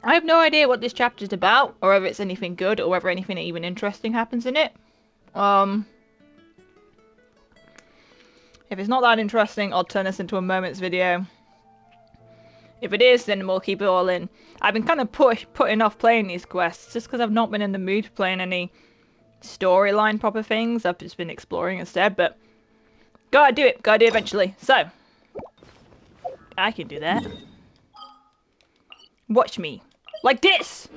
I have no idea what this chapter is about, or whether it's anything good, or whether anything even interesting happens in it. If it's not that interesting, I'll turn this into a moments video. If it is, then we'll keep it all in. I've been kind of putting off playing these quests, just because I've not been in the mood for playing any storyline proper things. I've just been exploring instead, but gotta do it eventually. So, I can do that. Watch me. Like this!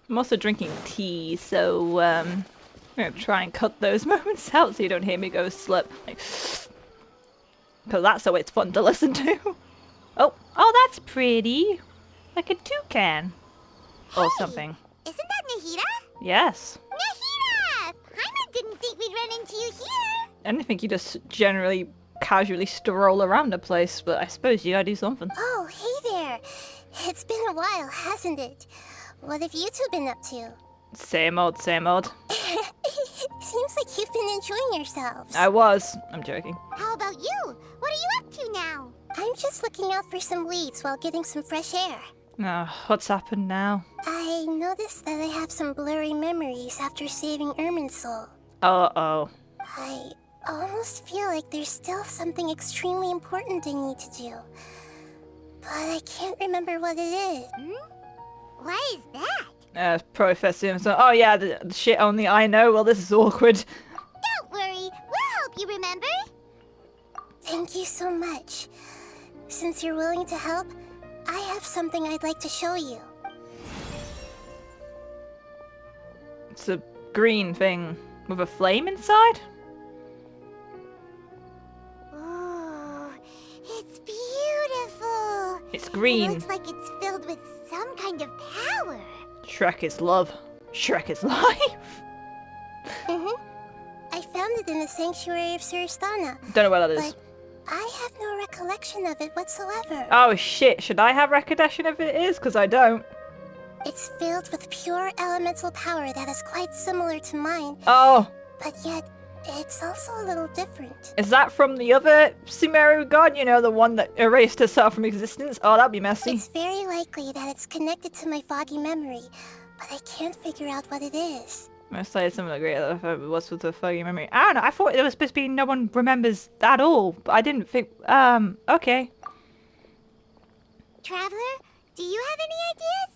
I'm also drinking tea, so, I'm gonna try and cut those moments out so you don't hear me go slip. Like, because that's how it's fun to listen to. Oh, that's pretty. Like a toucan. Or something. Isn't that Nahida? Yes. Nahida! Paimon didn't think we'd run into you here. I didn't think you just generally, casually stroll around the place, but I suppose you gotta do something. Oh, hey there. It's been a while, hasn't it? What have you two been up to? Same old, same old. Seems like you've been enjoying yourselves. I was. I'm joking. How about you? What are you up to now? I'm just looking out for some weeds while getting some fresh air. What's happened now? I noticed that I have some blurry memories after saving Ermin's soul. Uh-oh. I almost feel like there's still something extremely important I need to do. But I can't remember what it is. What is that? Professor Simpson. Oh yeah, the shit only I know. Well, this is awkward. Don't worry, we'll help you remember. Thank you so much. Since you're willing to help, I have something I'd like to show you. It's a green thing with a flame inside? Oh, it's beautiful. It's green. It looks like it's filled with some kind of power. Shrek is love. Shrek is life. I found it in the sanctuary of Suristana. Don't know what that is. But I have no recollection of it whatsoever. Oh shit, should I have recollection if it is? Because I don't. It's filled with pure elemental power that is quite similar to mine. Oh. But yet, it's also a little different. Is that from the other Sumeru god? You know, the one that erased herself from existence? Oh, that'd be messy. It's very likely that it's connected to my foggy memory, but I can't figure out what it is. Most likely something great. What's with the foggy memory? I don't know. I thought it was supposed to be no one remembers at all, but I didn't think. Okay. Traveler, do you have any ideas?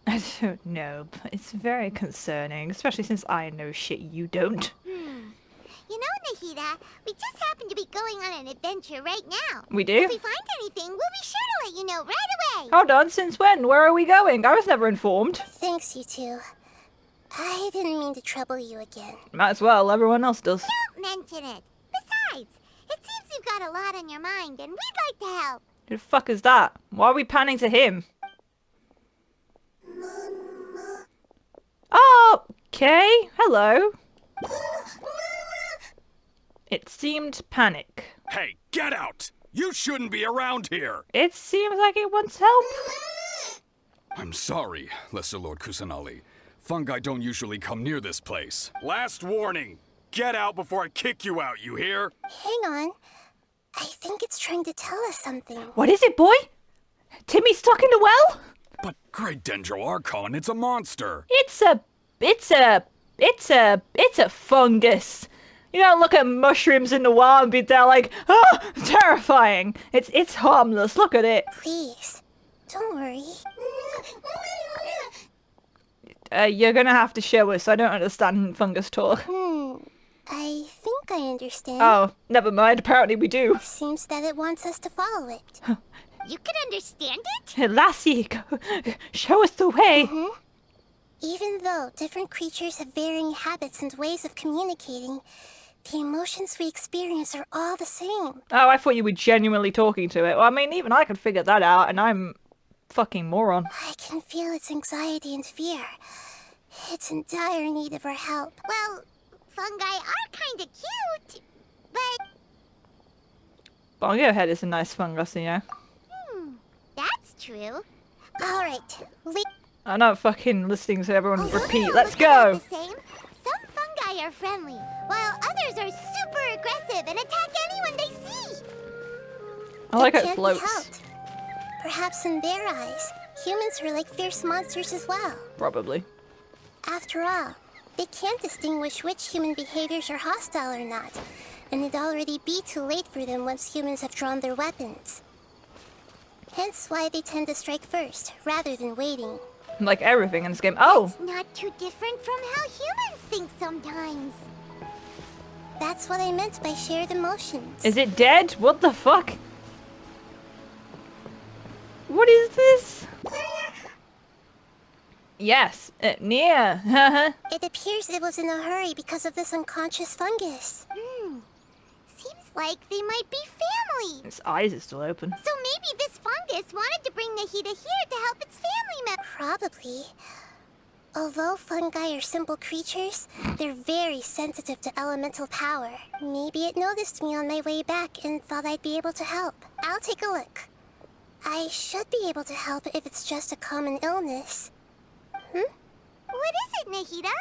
I don't know, but it's very concerning, especially since I know shit you don't. You know, Nahida, we just happen to be going on an adventure right now. We do? If we find anything, we'll be sure to let you know right away. Hold on, since when? Where are we going? I was never informed. Thanks, you two. I didn't mean to trouble you again. Might as well, everyone else does. Don't mention it. Besides, it seems you've got a lot on your mind, and we'd like to help. Who the fuck is that? Why are we panning to him? Oh, okay. Hello. It seemed panic. Hey, get out! You shouldn't be around here! It seems like it wants help. I'm sorry, Lesser Lord Kusanali. Fungi don't usually come near this place. Last warning! Get out before I kick you out, you hear? Hang on. I think it's trying to tell us something. What is it, boy? Timmy's stuck in the well? But Great Dendro Archon, it's a monster! It's a fungus. You don't look at mushrooms in the wild and be there like, oh, terrifying. It's harmless. Look at it. Please, don't worry. You're gonna have to show us. I don't understand fungus talk. I think I understand. Oh, never mind. Apparently we do. Seems that it wants us to follow it. You can understand it? Lassie, show us the way. Even though different creatures have varying habits and ways of communicating, the emotions we experience are all the same. Oh, I thought you were genuinely talking to it. Well, I mean, even I could figure that out, and I'm fucking moron. I can feel its anxiety and fear. It's in dire need of our help. Well, fungi are kinda cute, but... Bongo head is a nice fungus, you know. That's true. Alright, I'm not fucking listening to everyone Although repeat. they Let's look about go! the same, some fungi are friendly, while others are super aggressive and attack anyone they see. I like how it can't be floats. helped. Perhaps in their eyes, Humans are like fierce monsters as well. Probably. After all, they can't distinguish which human behaviors are hostile or not, and it'd already be too late for them once humans have drawn their weapons. Hence why they tend to strike first, rather than waiting. Like everything in this game. Oh! It's not too different from how humans think sometimes. That's what I meant by shared emotions. Is it dead? What the fuck? What is this? Yes, near. It appears it was in a hurry because of this unconscious fungus. Seems like they might be family. Its eyes are still open. So maybe this fungus wanted to bring Nahida here to help its family member. Probably. Although fungi are simple creatures, they're very sensitive to elemental power. Maybe it noticed me on my way back and thought I'd be able to help. I'll take a look. I should be able to help if it's just a common illness. What is it, Nahida?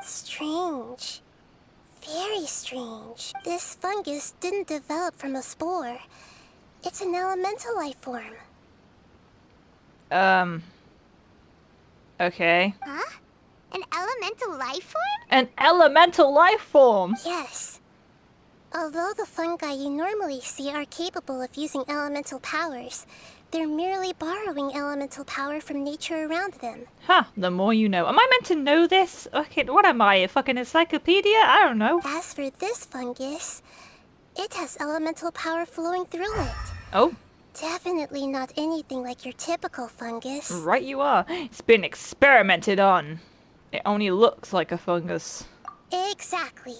Strange. Very strange. This fungus didn't develop from a spore. It's an elemental life form. Okay. Huh? An elemental life form? An elemental life form? Yes. Although the fungi you normally see are capable of using elemental powers, they're merely borrowing elemental power from nature around them. Huh, the more you know. Am I meant to know this? Okay, what am I, a fucking encyclopedia? I don't know. As for this fungus, it has elemental power flowing through it. Oh, Definitely not anything like your typical fungus. right you are. It's been experimented on. It only looks like a fungus. Exactly.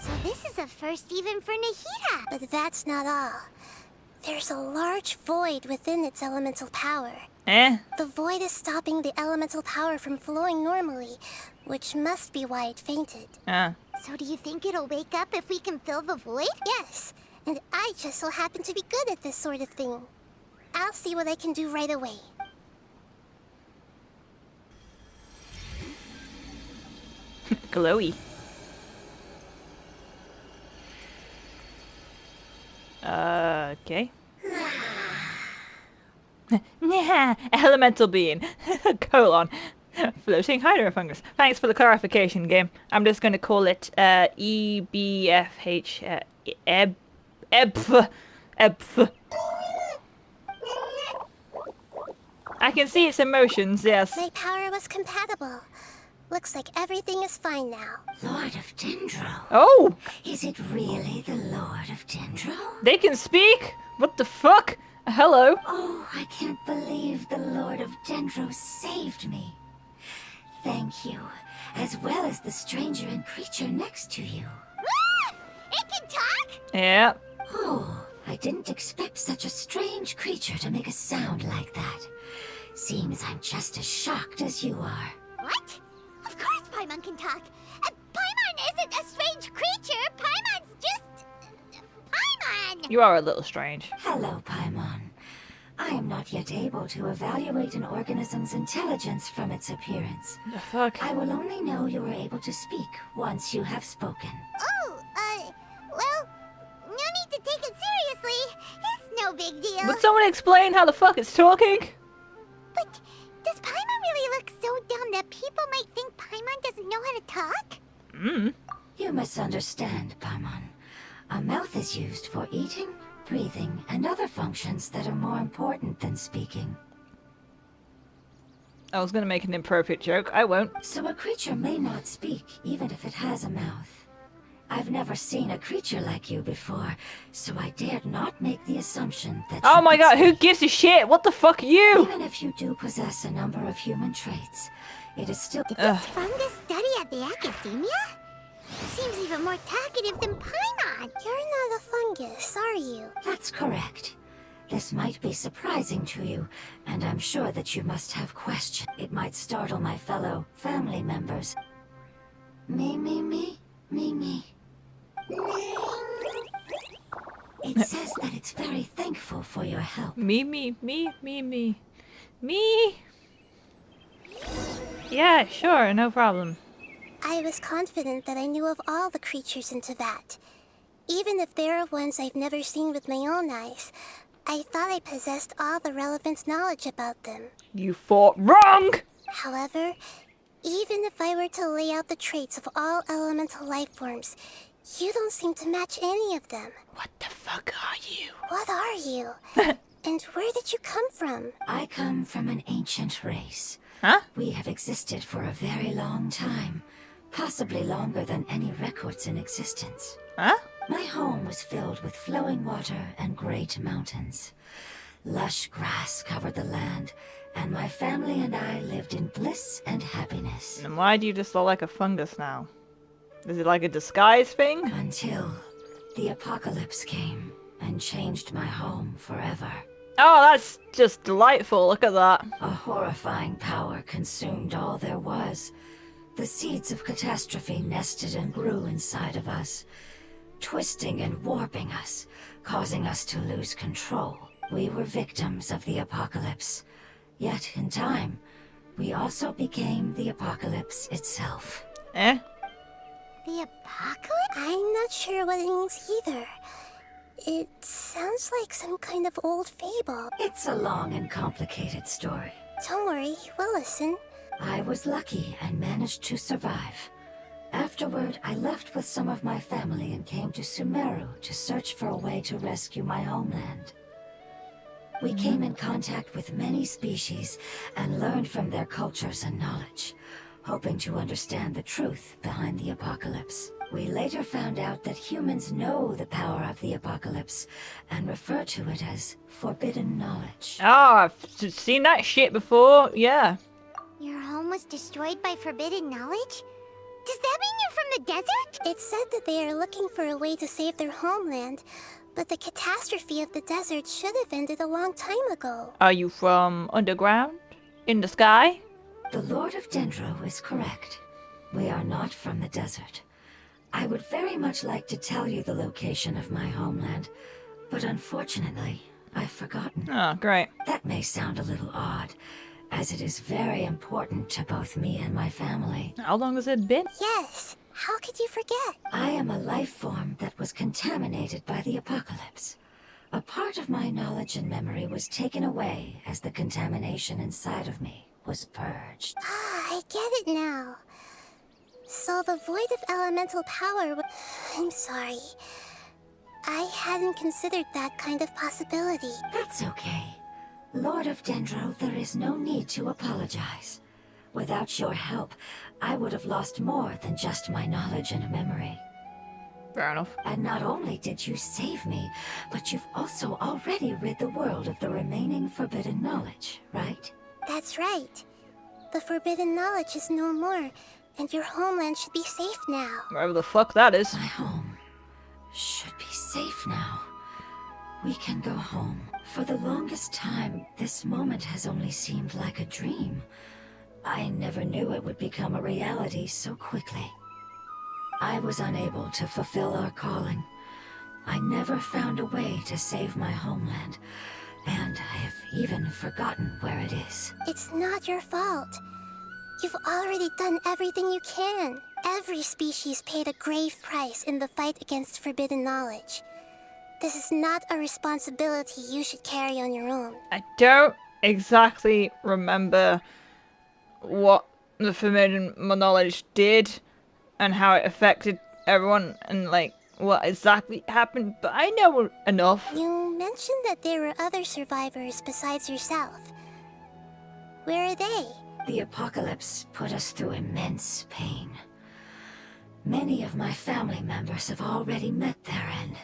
So this is a first even for Nahida. But that's not all. There's a large void within its elemental power. Eh? The void is stopping the elemental power from flowing normally, which must be why it fainted. So do you think it'll wake up if we can fill the void? Yes, and I just so happen to be good at this sort of thing. I'll see what I can do right away. Glowy. Okay. Nah, elemental being. Colon. Floating hydrofungus. Thanks for the clarification, game. I'm just gonna call it EBFH. EBF. I can see its emotions, yes. My power was compatible. Looks like everything is fine now. Lord of Dendro. Oh! Is it really the Lord of Dendro? They can speak? What the fuck? Hello? Oh, I can't believe the Lord of Dendro saved me. Thank you, as well as the stranger and creature next to you. It can talk? Yeah. Oh, I didn't expect such a strange creature to make a sound like that. Seems I'm just as shocked as you are. What? Of course Paimon can talk. Paimon isn't a strange creature. Paimon's just... Paimon! You are a little strange. Hello, Paimon. I am not yet able to evaluate an organism's intelligence from its appearance. The fuck? I will only know you are able to speak once you have spoken. Oh, well, no need to take it seriously. It's no big deal. Would someone explain how the fuck it's talking? But does Paimon really look so dumb that people might think Paimon doesn't know how to talk? You misunderstand, Paimon. A mouth is used for eating, breathing, and other functions that are more important than speaking. I was gonna make an inappropriate joke. I won't. So a creature may not speak, even if it has a mouth. I've never seen a creature like you before, so I dared not make the assumption that Oh you my could god, who speak. gives a shit? What the fuck are you? Even if you do possess a number of human traits, it is still... Did this fungus study at the academia? Seems even more talkative than Paimon. You're not a fungus, are you? That's correct. This might be surprising to you, and I'm sure that you must have questions. It might startle my fellow family members. Me. It says that it's very thankful for your help. Me. Yeah, sure, no problem. I was confident that I knew of all the creatures in Teyvat, even if there are ones I've never seen with my own eyes. I thought I possessed all the relevant knowledge about them. You thought wrong! However, even if I were to lay out the traits of all elemental life forms, you don't seem to match any of them. What the fuck are you? What are you? And where did you come from? I come from an ancient race. Huh? We have existed for a very long time, possibly longer than any records in existence. Huh? My home was filled with flowing water and great mountains. Lush grass covered the land, and my family and I lived in bliss and happiness. And why do you just look like a fungus now? Is it like a disguise thing? Until the apocalypse came and changed my home forever. Oh, that's just delightful. Look at that. A horrifying power consumed all there was. The seeds of catastrophe nested and grew inside of us, twisting and warping us, causing us to lose control. We were victims of the apocalypse. Yet, in time, we also became the apocalypse itself. Eh? The apocalypse? I'm not sure what it means either. It sounds like some kind of old fable. It's a long and complicated story. Don't worry, we'll listen. I was lucky and managed to survive. Afterward, I left with some of my family and came to Sumeru to search for a way to rescue my homeland. We came in contact with many species and learned from their cultures and knowledge, hoping to understand the truth behind the apocalypse. We later found out that humans know the power of the apocalypse and refer to it as forbidden knowledge. Oh, I've seen that shit before. Yeah. Your home was destroyed by forbidden knowledge? Does that mean you're from the desert? It said that they are looking for a way to save their homeland, but the catastrophe of the desert should have ended a long time ago. Are you from underground? In the sky? The Lord of Dendro is correct. We are not from the desert. I would very much like to tell you the location of my homeland, but unfortunately, I've forgotten. Oh, great. That may sound a little odd, as it is very important to both me and my family. How long has it been? Yes, how could you forget? I am a life form that was contaminated by the apocalypse. A part of my knowledge and memory was taken away as the contamination inside of me was purged. Ah, I get it now. So the void of elemental power I'm sorry. I hadn't considered that kind of possibility. That's okay. Lord of Dendro, there is no need to apologize. Without your help, I would have lost more than just my knowledge and memory. Fair enough. And not only did you save me, but you've also already rid the world of the remaining forbidden knowledge, right? That's right. The forbidden knowledge is no more, and your homeland should be safe now. Wherever the fuck that is. My home should be safe now. We can go home. For the longest time, this moment has only seemed like a dream. I never knew it would become a reality so quickly. I was unable to fulfill our calling. I never found a way to save my homeland, and I have even forgotten where it is. It's not your fault. You've already done everything you can. Every species paid a grave price in the fight against forbidden knowledge. This is not a responsibility you should carry on your own. I don't exactly remember what the forbidden knowledge did and how it affected everyone and like what exactly happened, but I know enough. You mentioned that there were other survivors besides yourself. Where are they? The apocalypse put us through immense pain. Many of my family members have already met their end.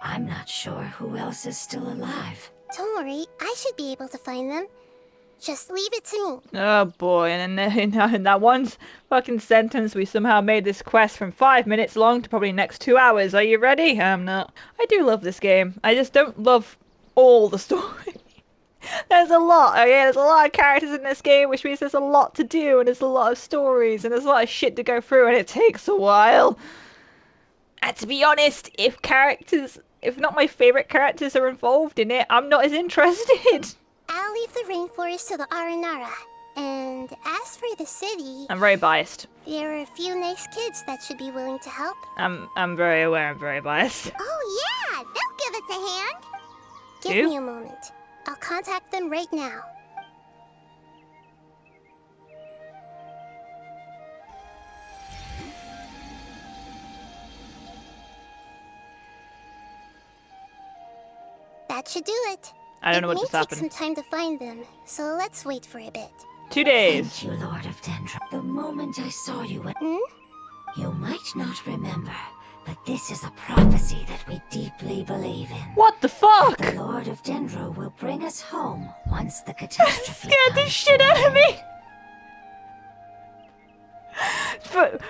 I'm not sure who else is still alive. Don't worry, I should be able to find them. Just leave it to me. Oh boy, and then in that one fucking sentence we somehow made this quest from 5 minutes long to probably next 2 hours. Are you ready? I'm not. I do love this game. I just don't love all the story. There's a lot, okay? There's a lot of characters in this game, which means there's a lot to do, and there's a lot of stories, and there's a lot of shit to go through, and it takes a while. And to be honest, if not my favourite characters are involved in it, I'm not as interested. I'll leave the rainforest to the Aranara. And as for the city... I'm very biased. There are a few nice kids that should be willing to help. I'm very aware I'm very biased. Oh yeah! They'll give us a hand! Give Who? me a moment. I'll contact them right now. That should do it. I don't know what It just may take happened. some time to find them, so let's wait for a bit. 2 days. Thank you, Lord of Dendro. The moment I saw you, Hmm? you might not remember, but this is a prophecy that we deeply believe in. What the fuck? The Lord of Dendro will bring us home once the catastrophe Scared the comes shit to an out of end. me. But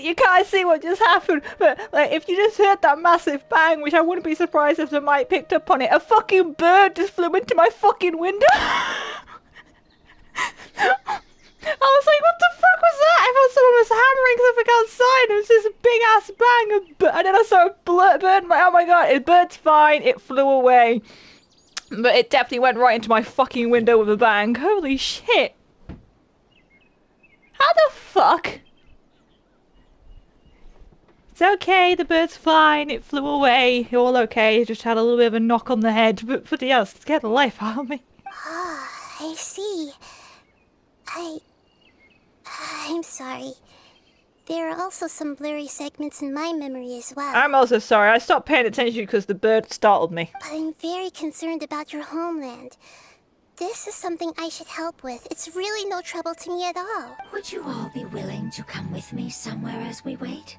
you can't see what just happened. But like, if you just heard that massive bang, which I wouldn't be surprised if the mic picked up on it, a fucking bird just flew into my fucking window. I was like, what the fuck was that? I thought someone was hammering something outside. It was just a big ass bang, and then I saw a bird. Oh my god, the bird's fine. It flew away, but it definitely went right into my fucking window with a bang. Holy shit! How the fuck? It's okay, the bird's fine, it flew away, all okay, it just had a little bit of a knock on the head, but for the else, it scared the life out of me. Ah, I see. I'm sorry. There are also some blurry segments in my memory as well. I'm also sorry, I stopped paying attention because the bird startled me. But I'm very concerned about your homeland. This is something I should help with. It's really no trouble to me at all. Would you all be willing to come with me somewhere as we wait?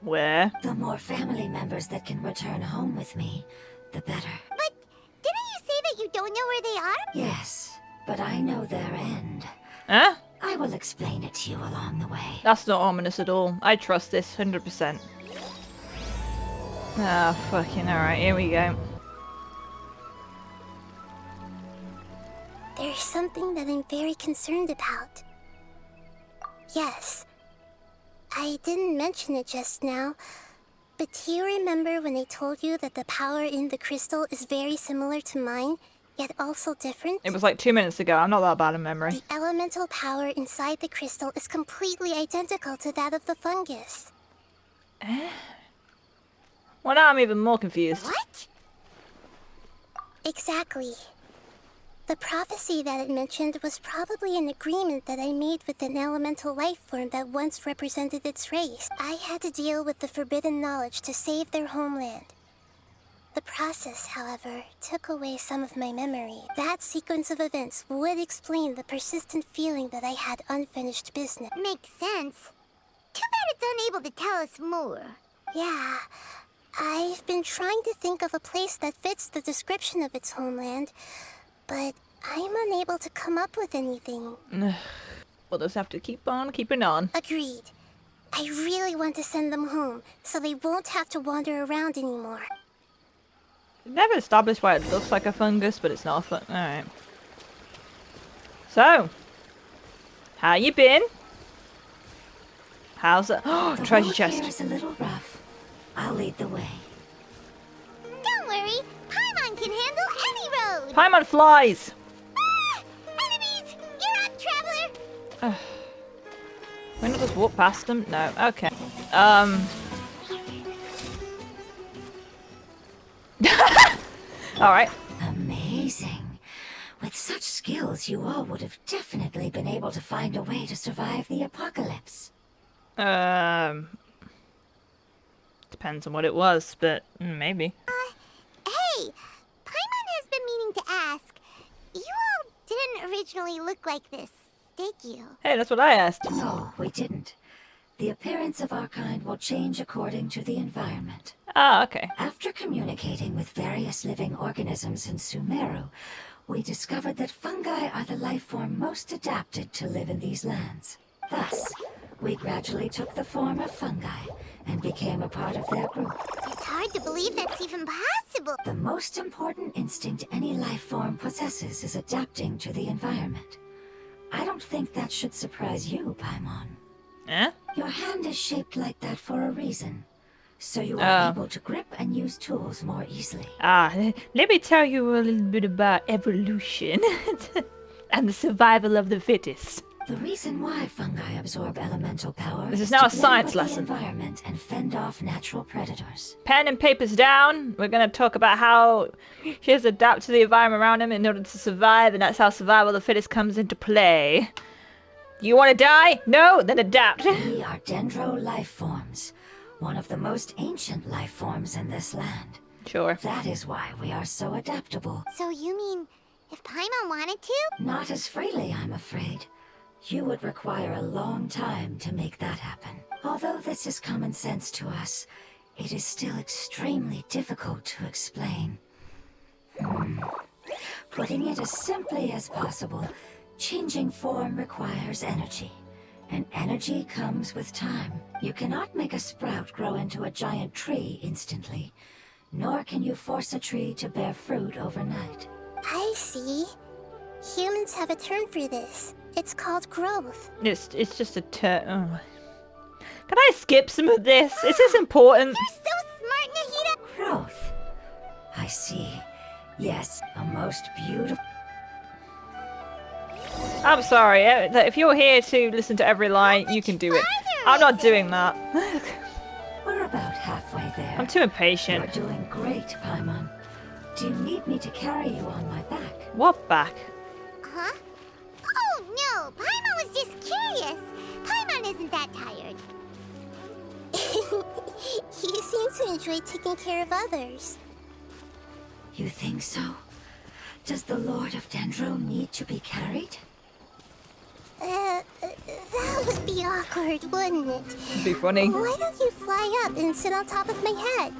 Where? The more family members that can return home with me, the better. But didn't you say that you don't know where they are? Yes, but I know their end. Huh? I will explain it to you along the way. That's not ominous at all. I trust this, 100%. Ah, fucking alright, here we go. There's something that I'm very concerned about. Yes. I didn't mention it just now, but do you remember when I told you that the power in the crystal is very similar to mine, yet also different? It was like 2 minutes ago, I'm not that bad in memory. The elemental power inside the crystal is completely identical to that of the fungus. Well, now I'm even more confused. What? Exactly. The prophecy that it mentioned was probably an agreement that I made with an elemental life form that once represented its race. I had to deal with the forbidden knowledge to save their homeland. The process, however, took away some of my memory. That sequence of events would explain the persistent feeling that I had unfinished business. Makes sense. Too bad it's unable to tell us more. Yeah, I've been trying to think of a place that fits the description of its homeland, but I'm unable to come up with anything. We'll just have to keep on keeping on. Agreed. I really want to send them home, so they won't have to wander around anymore. Never established why it looks like a fungus, but it's not a fungus. Alright. So, how you been? How's it? Oh, The treasure road chest. here is a little rough. I'll lead the way. Don't worry, Paimon can handle any road. Paimon flies! Ah! Enemies! You're up, traveler! Can I just walk past them? No. Okay. Alright. Amazing. With such skills, you all would have definitely been able to find a way to survive the apocalypse. Depends on what it was, but maybe. Hey, Paimon has been meaning to ask. You all didn't originally look like this, did you? Hey, that's what I asked. No, we didn't. The appearance of our kind will change according to the environment. Ah, okay. After communicating with various living organisms in Sumeru, we discovered that fungi are the life form most adapted to live in these lands. Thus, we gradually took the form of fungi and became a part of their group. It's hard to believe that's even possible. The most important instinct any life form possesses is adapting to the environment. I don't think that should surprise you, Paimon. Eh? Your hand is shaped like that for a reason, so you are Oh. able to grip and use tools more easily. Ah, let me tell you a little bit about evolution and the survival of the fittest. The reason why fungi absorb elemental power This is to now a blend science with the lesson. environment and fend off natural predators. Pen and paper's down. We're going to talk about how she has to adapt to the environment around him in order to survive, and that's how survival of the fittest comes into play. You want to die? No? Then adapt. We are dendro life forms, one of the most ancient life forms in this land. Sure. That is why we are so adaptable. So you mean, if Paimon wanted to? Not as freely, I'm afraid. You would require a long time to make that happen. Although this is common sense to us, it is still extremely difficult to explain. Putting it as simply as possible, changing form requires energy. And energy comes with time. You cannot make a sprout grow into a giant tree instantly, nor can you force a tree to bear fruit overnight. I see. Humans have a term for this. It's called growth. It's just a turn. Oh. Can I skip some of this? Is this important? You're so smart, Nahida! Growth. I see. Yes, a most beautiful... I'm sorry. If you're here to listen to every line, you can do it. I'm not doing that. We're about halfway there. I'm too impatient. You're doing great, Paimon. Do you need me to carry you on my back? What back? Huh? Oh, no! Paimon was just curious. Paimon isn't that tired. You seem to enjoy taking care of others. You think so? Does the Lord of Dendro need to be carried? That would be awkward, wouldn't it? It'd be funny. Why don't you fly up and sit on top of my head?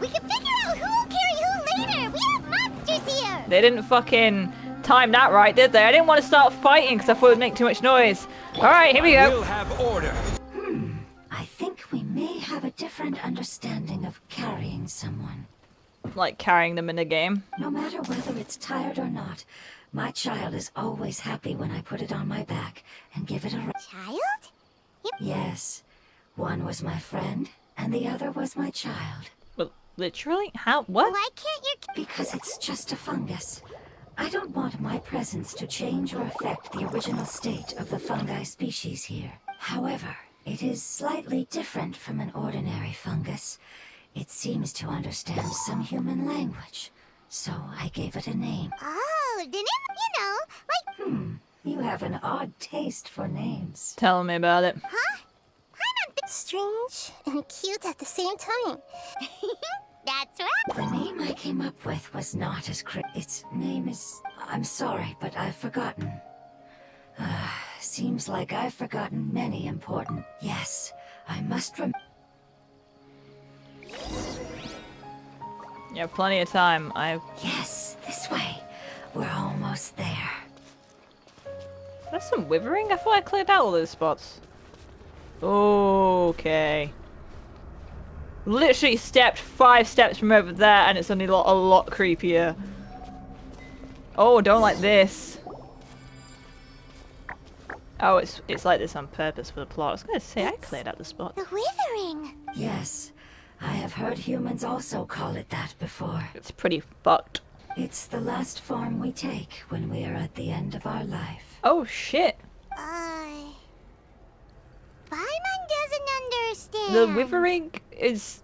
We can figure out who will carry who later! We have monsters here! They didn't fucking time that right, did they? I didn't want to start fighting because I thought it would make too much noise. Alright, here we go. We'll have order. I think we may have a different understanding of carrying someone. Like carrying them in a game. No matter whether it's tired or not, my child is always happy when I put it on my back and give it a Child? Yes. One was my friend, and the other was my child. Well, literally? How? What? Why can't your Because it's just a fungus. I don't want my presence to change or affect the original state of the fungi species here. However, it is slightly different from an ordinary fungus. It seems to understand some human language, so I gave it a name. Oh, didn't like... You have an odd taste for names. Tell me about it. Huh? Strange and cute at the same time. That's right. The name I came up with was not as its name is... I'm sorry, but I've forgotten. Seems like I've forgotten many important... Yes, I must You have plenty of time. Yes, this way. We're almost there. There's some withering? I thought I cleared out all those spots. Okay. Literally stepped 5 steps from over there and it's only a lot creepier. Oh, don't like this. Oh, it's like this on purpose for the plot. I was gonna say I cleared out the spot. The withering. Yes, I have heard humans also call it that before. It's pretty fucked. It's the last form we take when we are at the end of our life. Oh shit. Paimon doesn't understand. The withering is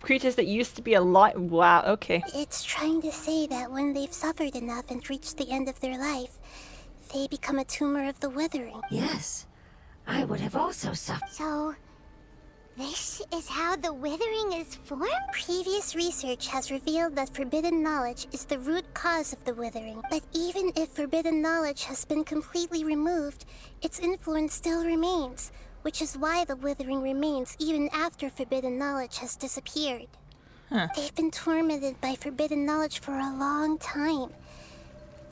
creatures that used to be alive. Wow, okay. It's trying to say that when they've suffered enough and reached the end of their life, they become a tumor of the withering. Yes, I would have also suffered. So, this is how the withering is formed? Previous research has revealed that forbidden knowledge is the root cause of the withering. But even if forbidden knowledge has been completely removed, its influence still remains, which is why the withering remains even after forbidden knowledge has disappeared. Huh. They've been tormented by forbidden knowledge for a long time.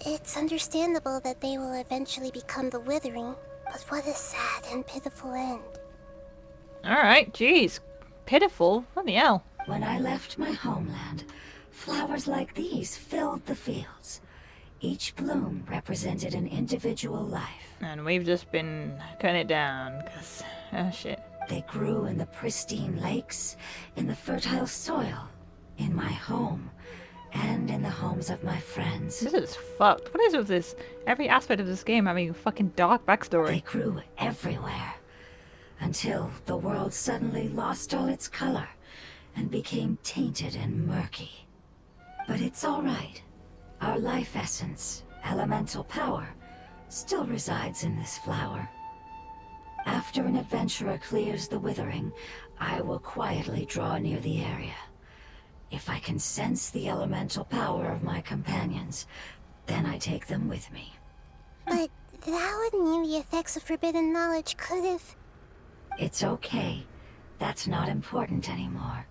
It's understandable that they will eventually become the withering, but what a sad and pitiful end. Alright, jeez. Pitiful. What the hell? When I left my homeland, flowers like these filled the fields. Each bloom represented an individual life. And we've just been cutting it down, because... oh shit. They grew in the pristine lakes, in the fertile soil, in my home, and in the homes of my friends. This is fucked. What is with this? Every aspect of this game having a fucking dark They backstory. grew everywhere, until the world suddenly lost all its color and became tainted and murky. But it's all right. Our life essence, elemental power, still resides in this flower. After an adventurer clears the withering, I will quietly draw near the area. If I can sense the elemental power of my companions, then I take them with me. But that would mean the effects of forbidden knowledge could have... It's okay. That's not important anymore.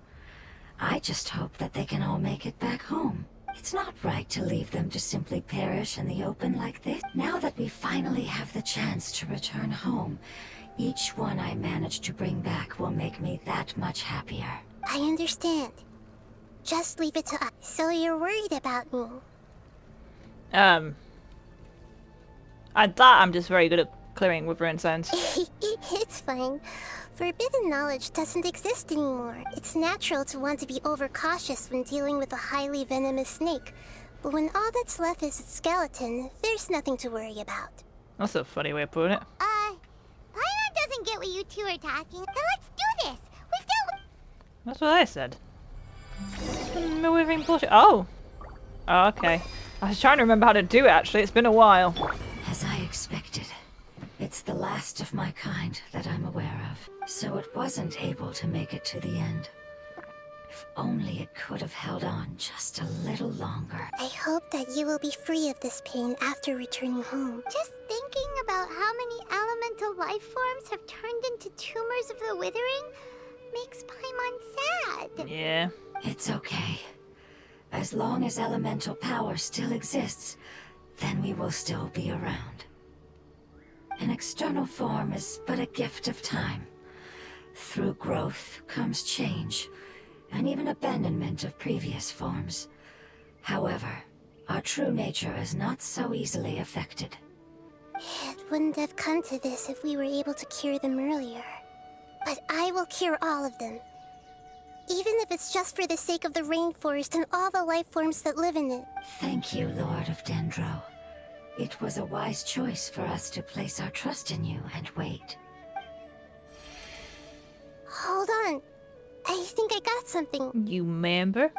I just hope that they can all make it back home. It's not right to leave them to simply perish in the open like this. Now that we finally have the chance to return home, each one I manage to bring back will make me that much happier. I understand. Just leave it to us. So you're worried about me? I'm just very good at clearing wyvern sounds. It's fine. Forbidden knowledge doesn't exist anymore. It's natural to want to be overcautious when dealing with a highly venomous snake. But when all that's left is its skeleton, there's nothing to worry about. That's a funny way of putting it. Paimon doesn't get what you two are talking. Then let's do this. We've dealt with... That's what I said. Moving bullshit. Oh, okay. I was trying to remember how to do it, actually. It's been a while. As I expected, it's the last of my kind that I'm aware of, so it wasn't able to make it to the end. If only it could have held on just a little longer. I hope that you will be free of this pain after returning home. Just thinking about how many elemental life forms have turned into tumors of the withering makes Paimon sad. Yeah. It's okay. As long as elemental power still exists, then we will still be around. An external form is but a gift of time. Through growth comes change, and even abandonment of previous forms. However, our true nature is not so easily affected. It wouldn't have come to this if we were able to cure them earlier. But I will cure all of them. Even if it's just for the sake of the rainforest and all the life forms that live in it. Thank you, Lord of Dendro. It was a wise choice for us to place our trust in you and wait. Hold on. I think I got something. You remember?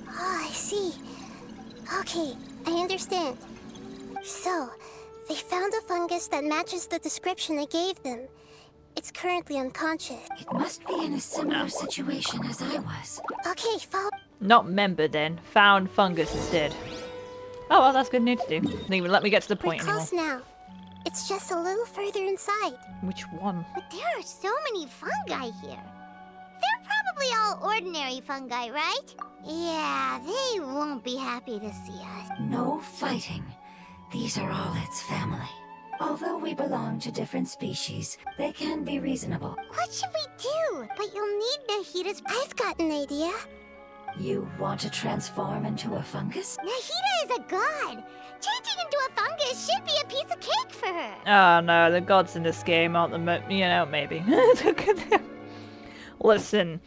Oh, I see. Okay, I understand. So, they found a fungus that matches the description I gave them. It's currently unconscious. It must be in a similar situation as I was. Okay, follow. Not member then. Found fungus instead. Oh well, that's good news to do. Didn't even let me get to the We're point anymore. close now. It's just a little further inside. Which one? But there are so many fungi here. They're probably all ordinary fungi, right? Yeah, they won't be happy to see us. No fighting. These are all its family. Although we belong to different species, they can be reasonable. What should we do? But you'll need Nahida's... I've got an idea. You want to transform into a fungus? Nahida is a god. Changing into a fungus should be a piece of cake for her. Oh no, the gods in this game aren't maybe. Listen.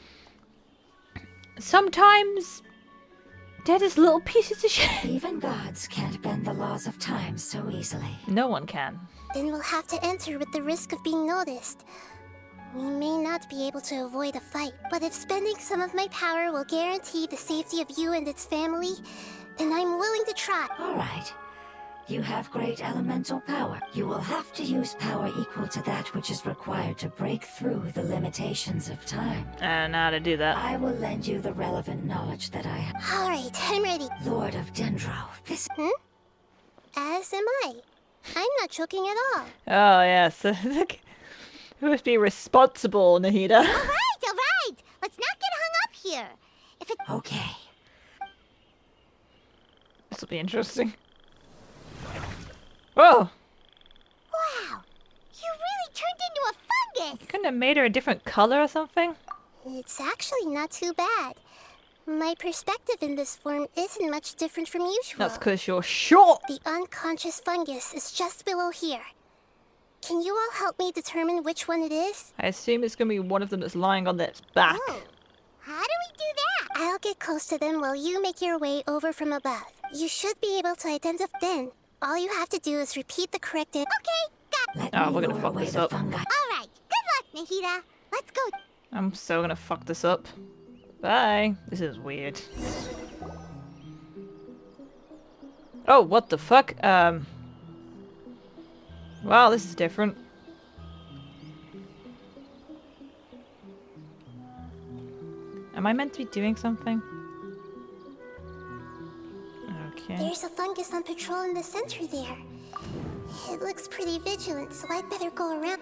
Sometimes they're just little pieces of shit. Even gods can't bend the laws of time so easily. No one can. Then we'll have to enter with the risk of being noticed. We may not be able to avoid a fight, but if spending some of my power will guarantee the safety of you and its family, then I'm willing to try. All right. You have great elemental power. You will have to use power equal to that which is required to break through the limitations of time. I know how to do that. I will lend you the relevant knowledge that I have. All right, I'm ready. Lord of Dendro, this... As am I. I'm not joking at all. Oh yes. Who must be responsible, Nahida? All right. Let's not get hung up here. If it's... Okay. This will be interesting. Oh! Wow. You really turned into a fungus. Couldn't have made her a different color or something? It's actually not too bad. My perspective in this form isn't much different from usual. That's because you're short! The unconscious fungus is just below here. Can you all help me determine which one it is? I assume it's gonna be one of them that's lying on its back. Oh, how do we do that? I'll get close to them while you make your way over from above. You should be able to identify them. All you have to do is repeat the correct... Okay, got it. Let me we're gonna lure fuck away this the up. fungi. All right, good luck, Nahida. Let's go. I'm so gonna fuck this up. Bye. This is weird. Oh, what the fuck? Wow, this is different. Am I meant to be doing something? Okay. There's a fungus on patrol in the center there. It looks pretty vigilant, so I'd better go around.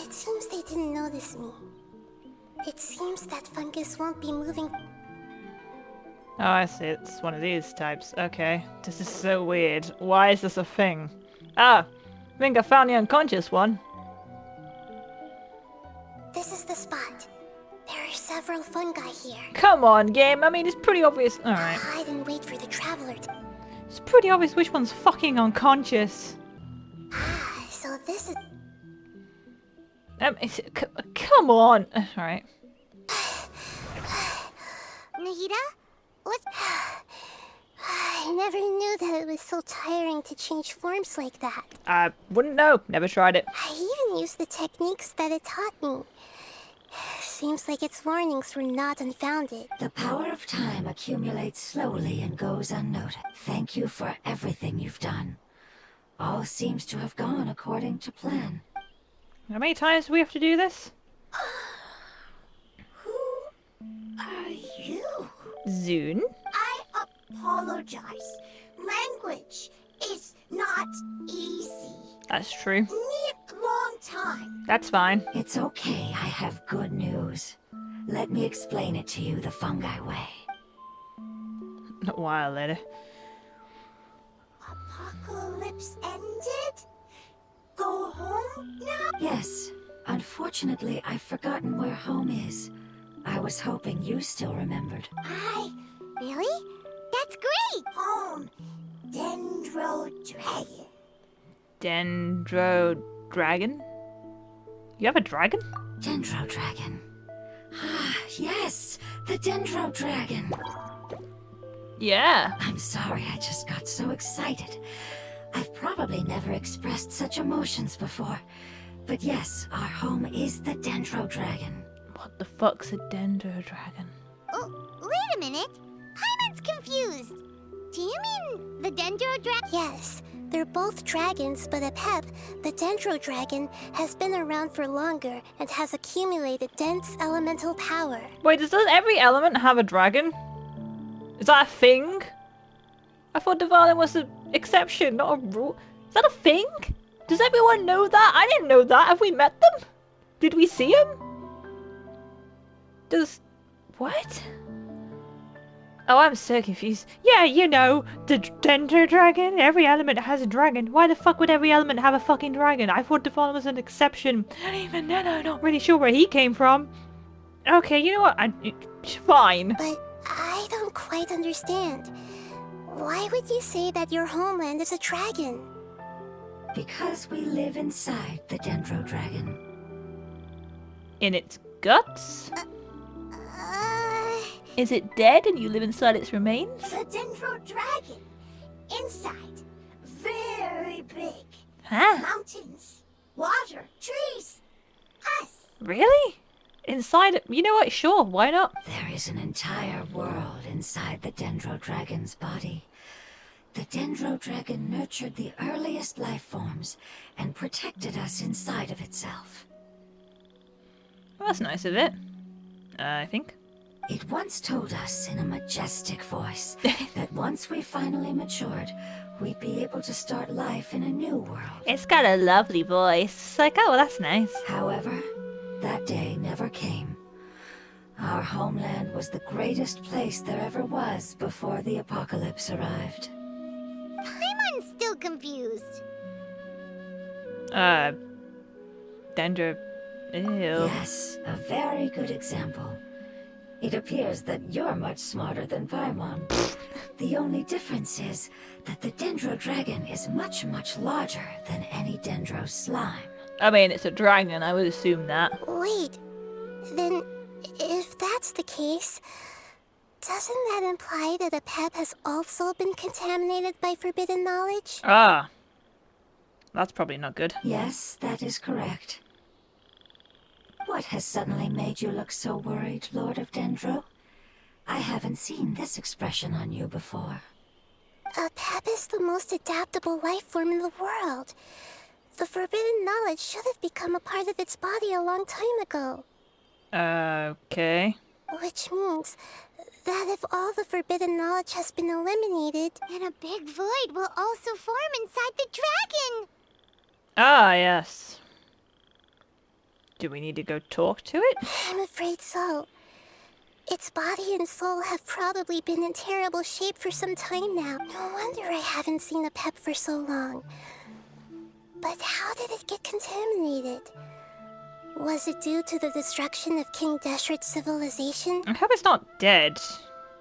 It seems they didn't notice me. It seems that fungus won't be moving. Oh, I see. It's one of these types. Okay. This is so weird. Why is this a thing? Ah! I think I found the unconscious one. This is the spot. There are several fungi here. Come on, game. I mean, it's pretty obvious. Alright. Hide and wait for the traveler to... It's pretty obvious which one's fucking unconscious. So this is... Come on. Alright. Nahida, what's... I never knew that it was so tiring to change forms like that. I wouldn't know. Never tried it. I even used the techniques that it taught me. Seems like its warnings were not unfounded. The power of time accumulates slowly and goes unnoticed. Thank you for everything you've done. All seems to have gone according to plan. How many times do we have to do this? Who are you? Zune? I apologize. Language is not easy. That's true. Need long time. That's fine. It's okay, I have good news. Let me explain it to you the fungi way. A while later. Apocalypse ended? Go home now? Yes, unfortunately I've forgotten where home is. I was hoping you still remembered. Really? That's great! Home. Dendro Dragon. Dendro Dragon? You have a dragon? Dendro Dragon. Ah, yes, the Dendro Dragon. Yeah. I'm sorry, I just got so excited. I've probably never expressed such emotions before. But yes, our home is the Dendro Dragon. What the fuck's a Dendro Dragon? Oh, wait a minute. Paimon's confused. Do you mean the Dendro Dragon? Yes, they're both dragons, but Apep, the Dendro Dragon, has been around for longer and has accumulated dense elemental power. Wait, does every element have a dragon? Is that a thing? I thought Divalin was an exception, not a rule. Is that a thing? Does everyone know that? I didn't know that. Have we met them? Did we see them? Does... what? Oh, I'm so confused. Yeah, you know, the Dendro Dragon. Every element has a dragon. Why the fuck would every element have a fucking dragon? I thought Divalin was an exception. I don't even know. I'm not really sure where he came from. Okay, you know what? Fine. But I don't quite understand. Why would you say that your homeland is a dragon? Because we live inside the Dendro Dragon. In its guts? Is it dead and you live inside its remains? The Dendro Dragon. Inside. Very big. Huh? Mountains. Water. Trees. Us. Really? Inside it? You know what? Sure, why not? There is an entire world inside the Dendro Dragon's body. The Dendro Dragon nurtured the earliest life forms and protected us inside of itself. Well, that's nice of it. I think. It once told us in a majestic voice that once we finally matured, we'd be able to start life in a new world. It's got a lovely voice. Like, oh, well, that's nice. However, that day never came. Our homeland was the greatest place there ever was before the apocalypse arrived. Paimon's still confused. dendro. Ew. Yes, a very good example. It appears that you're much smarter than Paimon. The only difference is that the dendro dragon is much, much larger than any dendro slime. I mean, it's a dragon, I would assume that. Wait, then if that's the case, doesn't that imply that a pep has also been contaminated by forbidden knowledge? Ah. That's probably not good. Yes, that is correct. What has suddenly made you look so worried, Lord of Dendro? I haven't seen this expression on you before. A pep is the most adaptable life form in the world. The forbidden knowledge should have become a part of its body a long time ago. Okay. Which means that if all the forbidden knowledge has been eliminated, And a big void will also form inside the dragon! Ah, yes. Do we need to go talk to it? I'm afraid so. Its body and soul have probably been in terrible shape for some time now. No wonder I haven't seen a pep for so long. But how did it get contaminated? Was it due to the destruction of King Deshret's civilization? I hope it's not dead.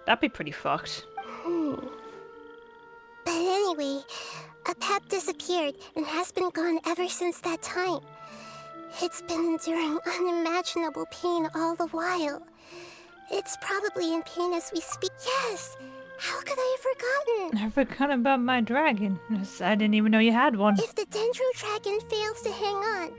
That'd be pretty fucked. But anyway, a pep disappeared and has been gone ever since that time. It's been enduring unimaginable pain all the while. It's probably in pain as we speak. Yes! How could I have forgotten? I forgot about my dragon. I didn't even know you had one. If the Dendro Dragon fails to hang on,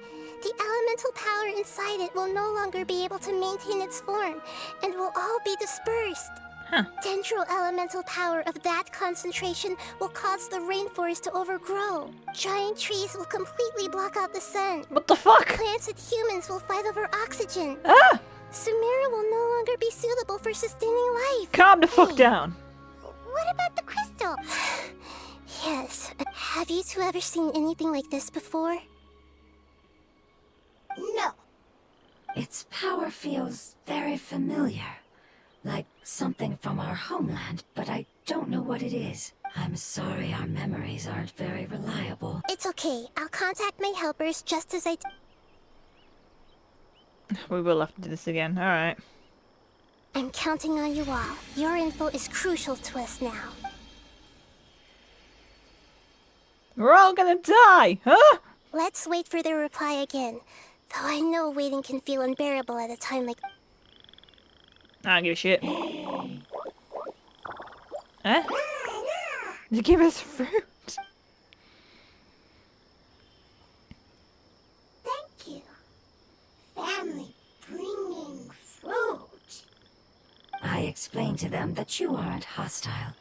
the elemental power inside it will no longer be able to maintain its form, and will all be dispersed. Huh. Dendro elemental power of that concentration will cause the rainforest to overgrow. Giant trees will completely block out the sun. What the fuck? Plants and humans will fight over oxygen. Ah! Sumeru will no longer be suitable for sustaining life. Calm the fuck Hey. down. What about the crystal? Yes. Have you two ever seen anything like this before? No. Its power feels very familiar. Like something from our homeland, but I don't know what it is. I'm sorry our memories aren't very reliable. It's okay. I'll contact my helpers just as I... We will have to do this again. Alright. I'm counting on you all. Your info is crucial to us now. We're all gonna die, huh? Let's wait for their reply again. Though I know waiting can feel unbearable at a time like... I don't give a shit. Huh? You give us fruit? Thank you. Family bringing fruit. I explained to them that you aren't hostile.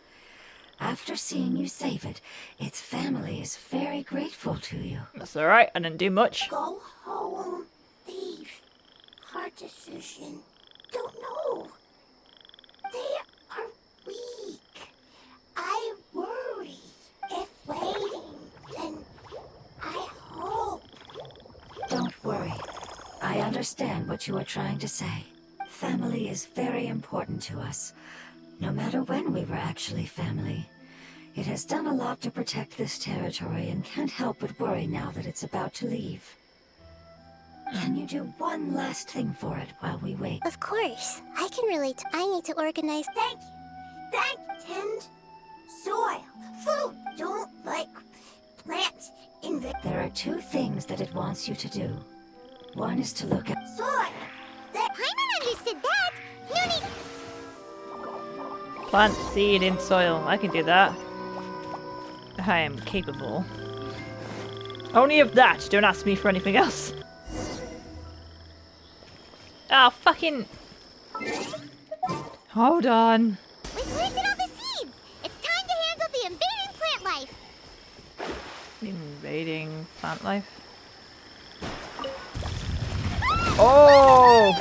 After seeing you save it, its family is very grateful to you. That's alright, I didn't do much. Go home, leave. Hard decision. Don't know. They are weak. I worry. If waiting, then I hope. Don't worry. I understand what you are trying to say. Family is very important to us. No matter when we were actually family. It has done a lot to protect this territory and can't help but worry now that it's about to leave. Can you do one last thing for it while we wait? Of course. I can relate. I need to organize... Thank you. Tend soil. Food. Don't like plants in the There are two things that it wants you to do. One is to look at... soil. That Paimon understood that. No need. Plant seed in soil. I can do that. I am capable. Only of that. Don't ask me for anything else. Oh, fucking... Hold on. We planted all the seeds. It's time to handle the invading plant life. Invading plant life? Oh!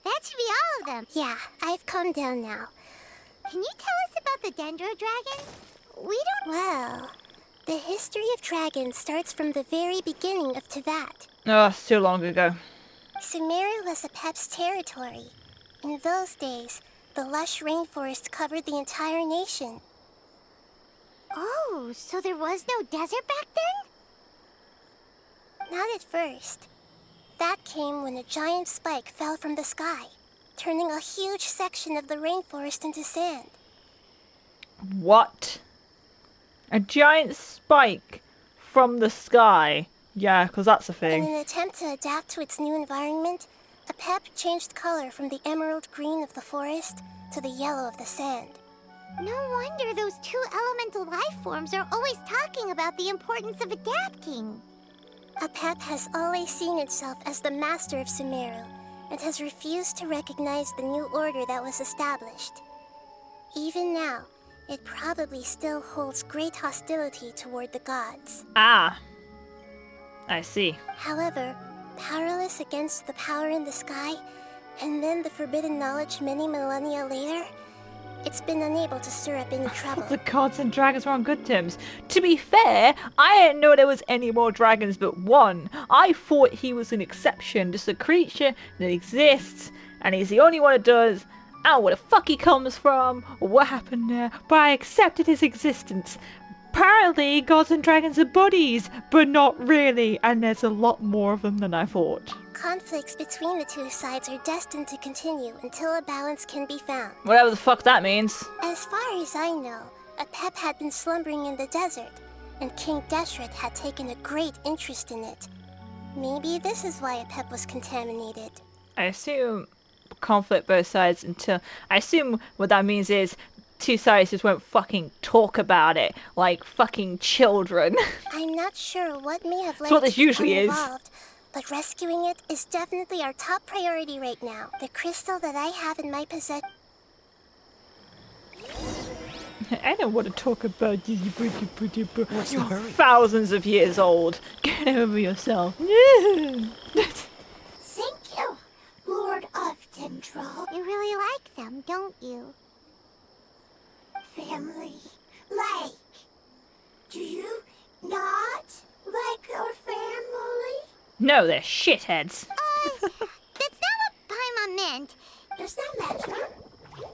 That should be all of them. Yeah, I've calmed down now. Can you tell us about the Dendro Dragon? We don't... Well, the history of dragons starts from the very beginning of Teyvat. Oh, it's too long ago. Sumeru was a pep's territory. In those days, the lush rainforest covered the entire nation. Oh, so there was no desert back then? Not at first. That came when a giant spike fell from the sky, turning a huge section of the rainforest into sand. What? A giant spike from the sky? Yeah, because that's a In thing. an attempt to adapt to its new environment, a pep changed color from the emerald green of the forest to the yellow of the sand. No wonder those two elemental life forms are always talking about the importance of adapting. A pep has always seen itself as the master of Sumeru, and has refused to recognize the new order that was established. Even now, it probably still holds great hostility toward the gods. Ah. I see. However, powerless against the power in the sky, and then the forbidden knowledge many millennia later, it's been unable to stir up any trouble. The gods and dragons were on good terms. To be fair, I didn't know there was any more dragons but one. I thought he was an exception, just a creature that exists, and he's the only one that does. I don't know where the fuck he comes from, or what happened there, but I accepted his existence. Apparently, gods and dragons are buddies, but not really, and there's a lot more of them than I thought. Conflicts between the two sides are destined to continue until a balance can be found. Whatever the fuck that means. As far as I know, a pep had been slumbering in the desert, and King Deshret had taken a great interest in it. Maybe this is why a pep was contaminated. I assume conflict both sides until... I assume what that means is two sides just won't fucking talk about it like fucking children. I'm not sure what may have led That's what it this to usually become is. involved, but rescuing it is definitely our top priority right now. The crystal that I have in my possession... I don't want to talk about this. What's the hurry? Thousands of years old. Get over yourself. Thank you, Lord of Dendro. You really like them, don't you? Family. Like. Do you not like your family? No, they're shitheads. That's not what Paimon meant. Does that matter?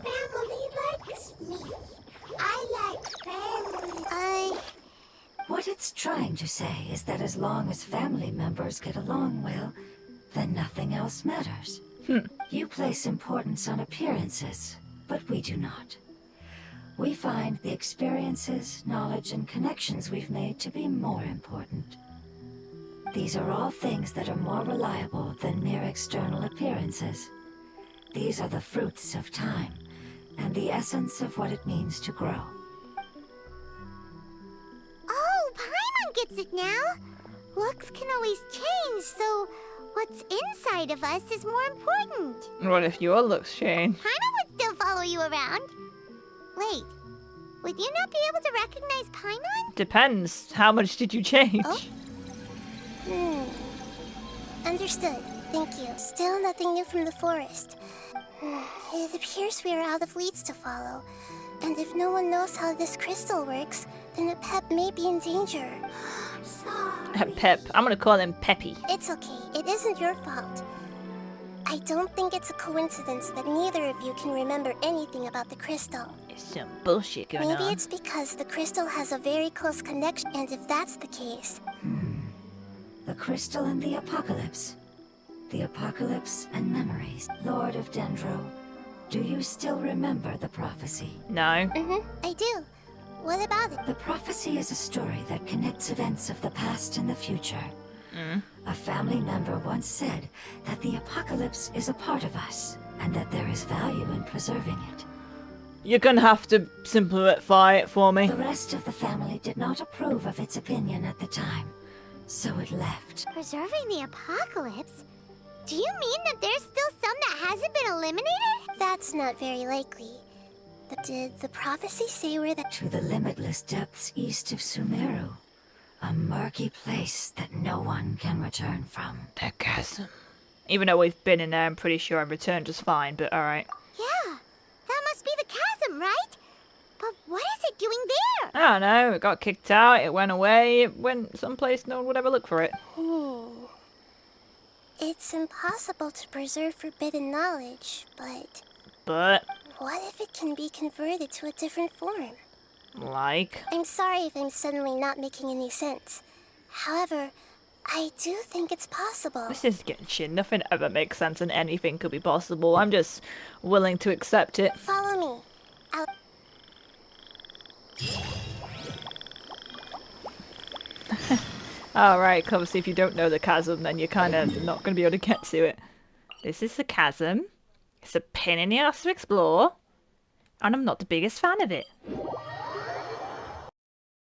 Family likes me. I like family. What it's trying to say is that as long as family members get along well, then nothing else matters. You place importance on appearances, but we do not. We find the experiences, knowledge, and connections we've made to be more important. These are all things that are more reliable than mere external appearances. These are the fruits of time, and the essence of what it means to grow. Oh, Paimon gets it now. Looks can always change, so what's inside of us is more important. What if your looks change? Paimon would still follow you around. Wait, would you not be able to recognize Paimon? Depends. How much did you change? Oh? Understood. Thank you. Still nothing new from the forest. It appears we are out of leads to follow. And if no one knows how this crystal works, then a pep may be in danger. Sorry. Pep. I'm gonna call him Peppy. It's okay. It isn't your fault. I don't think it's a coincidence that neither of you can remember anything about the crystal. There's some bullshit going Maybe on. it's because the crystal has a very close connection, and if that's the case... The crystal and the apocalypse. The apocalypse and memories. Lord of Dendro, do you still remember the prophecy? No. I do. What about it? The prophecy is a story that connects events of the past and the future. A family member once said that the apocalypse is a part of us, and that there is value in preserving it. You're gonna have to simplify it for me. The rest of the family did not approve of its opinion at the time, so it left. Preserving the apocalypse? Do you mean that there's still some that hasn't been eliminated? That's not very likely. Did the prophecy say where the... To the limitless depths east of Sumeru, a murky place that no one can return from. The chasm. Even though we've been in there, I'm pretty sure I returned just fine, but alright. Yeah, that must be the chasm, right? But what is it doing there? I don't know, it got kicked out, it went away, it went someplace no one would ever look for it. It's impossible to preserve forbidden knowledge, but... But, what if it can be converted to a different form? like... I'm sorry if I'm suddenly not making any sense. However, I do think it's possible. This is Genshin. Nothing ever makes sense and anything could be possible. I'm just willing to accept it. Follow me. Alright, obviously if you don't know the chasm, then you're kind of not going to be able to get to it. This is the chasm. It's a pain in the ass to explore. And I'm not the biggest fan of it.